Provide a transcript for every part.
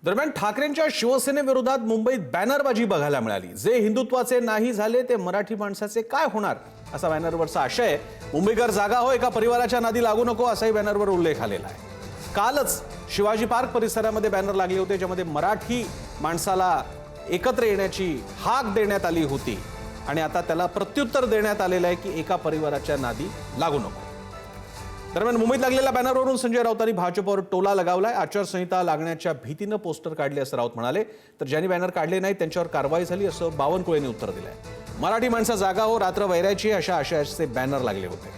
दरम्यान ठाकरेंच्या शिवसेनेविरोधात मुंबईत बॅनरबाजी बघायला मिळाली। जे हिंदुत्वाचे नाही झाले ते मराठी माणसाचे काय होणार असा बॅनरवरचा आशय, मुंबईकर जागा हो एका परिवाराच्या नादी लागू नको असाही बॅनरवर उल्लेख आलेला आहे। कालच शिवाजी पार्क परिसरामध्ये बॅनर लागले होते ज्यामध्ये मराठी माणसाला एकत्र येण्याची हाक देण्यात आली होती आणि आता त्याला प्रत्युत्तर देण्यात आलेलं आहे की एका परिवाराच्या नादी लागू नको। दरम्यान मुंबईत लागलेल्या बॅनरवरून संजय राऊतांनी भाजपवर टोला लगावलाय। आचारसंहिता लागण्याच्या भीतीनं पोस्टर काढले असं राऊत म्हणाले, तर ज्यांनी बॅनर काढले नाही त्यांच्यावर कारवाई झाली असं बावनकुळेंनी उत्तर दिलंय। मराठी माणसा जागा हो रात्र वैरायची अशा आशयाचे बॅनर लागले होते।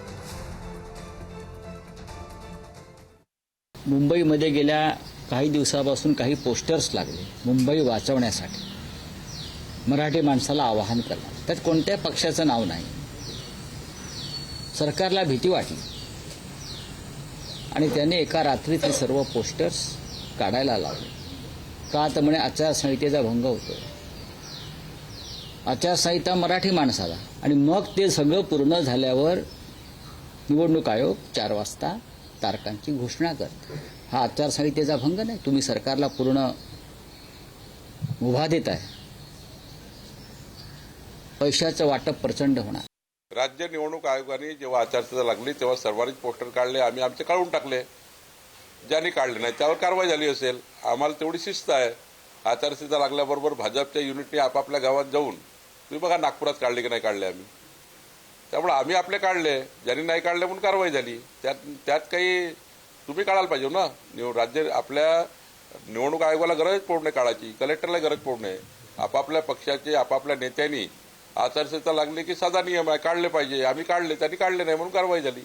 मुंबईमध्ये गेल्या काही दिवसापासून काही पोस्टर्स लागले मुंबई वाचवण्यासाठी, मराठी माणसाला आवाहन करणार। त्यात कोणत्या पक्षाचं नाव नाही। सरकारला भीती वाटली आणि त्याने एका रात्रीत हे सर्व पोस्टर्स काढायला लावले। का तर म्हणे आचारसंहितेचा भंग होतो, आचारसंहिता मराठी माणसाला। आणि मग ते सगळं पूर्ण झाल्यावर निवडणूक आयोग 4 वाजता तारखांची घोषणा करतो। हा आचारसंहितेचा भंग नाही, तुम्ही सरकारला पूर्ण मुभा देत आहे। पैशाचं वाटप प्रचंड होणार। राज्य निवडणूक आयोगाने जेव्हा आचारसंहिता लागली तेव्हा सर्वांनीच पोस्टर काढले, आम्ही आमचे काढून टाकले। ज्यांनी काढले नाही त्यावर कारवाई झाली असेल। आम्हाला तेवढी शिस्त आहे। आचारसंहिता लागल्याबरोबर भाजपच्या युनिटने आपापल्या गावात जाऊन, तुम्ही बघा नागपुरात काढले की नाही काढले आम्ही, त्यामुळे आम्ही आपले काढले, ज्यांनी नाही काढले म्हणून कारवाई झाली। त्यात काही तुम्ही काढायला पाहिजे ना। राज्य आपल्या निवडणूक आयोगाला गरज पडू नये काढायची, कलेक्टरला गरज पडू नये। आपापल्या पक्षाचे आपापल्या नेत्यांनी आचारसंहिता लागली की साधा नियम आहे, काढले पाहिजे। आम्ही काढले, त्यांनी काढले नाही म्हणून कारवाई झाली।